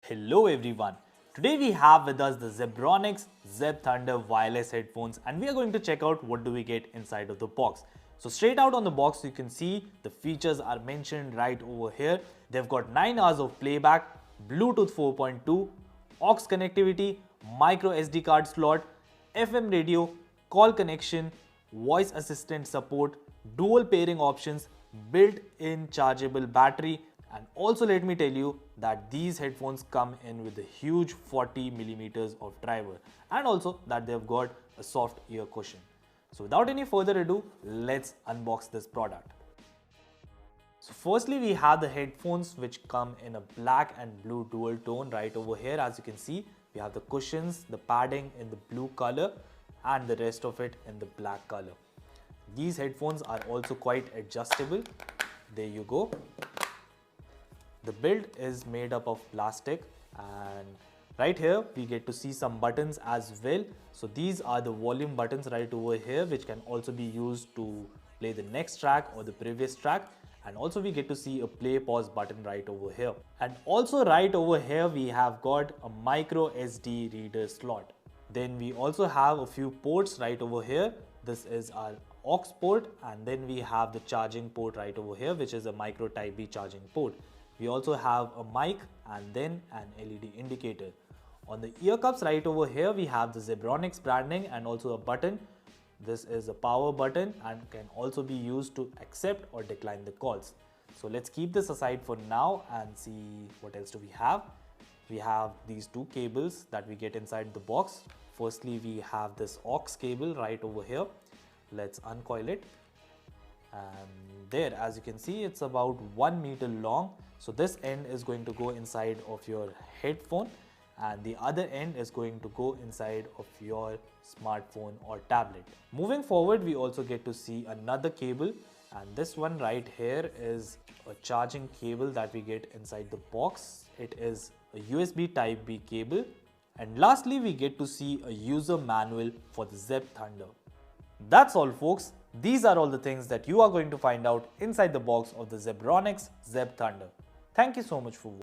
Hello everyone. Today we have with us the ZEBRONICS Zeb-Thunder wireless headphones and we are going to check out what do we get inside of the box. So straight out on the box you can see the features are mentioned right over here. They've got 9 hours of playback, Bluetooth 4.2, aux connectivity, micro SD card slot, FM radio, call connection, voice assistant support, dual pairing options, built-in chargeable battery, and also let me tell you that these headphones come in with a huge 40 millimeters of driver and also that they've got a soft ear cushion. So without any further ado, let's unbox this product. So firstly we have the headphones which come in a black and blue dual tone right over here. As you can see, we have the cushions, the padding in the blue color and the rest of it in the black color. These headphones are also quite adjustable. There you go. The build is made up of plastic and right here we get to see some buttons as well. So these are the volume buttons right over here which can also be used to play the next track or the previous track, and also we get to see a play pause button right over here. And also right over here we have got a micro SD reader slot. Then we also have a few ports right over here. This is our aux port and then we have the charging port right over here which is a micro type B charging port. We also have a mic and then an LED indicator. On the ear cups right over here we have the ZEBRONICS branding and also a button. This is a power button and can also be used to accept or decline the calls. So let's keep this aside for now and see what else do we have. We have these two cables that we get inside the box. Firstly we have this aux cable right over here. Let's uncoil it. And there, as you can see, it's about 1 meter long. So this end is going to go inside of your headphone and the other end is going to go inside of your smartphone or tablet. Moving forward, we also get to see another cable, and this one right here is a charging cable that we get inside the box. It is a USB type B cable. And lastly, we get to see a user manual for the Zeb-Thunder. That's all folks. These are all the things that you are going to find out inside the box of the ZEBRONICS Zeb-Thunder. Thank you so much for watching.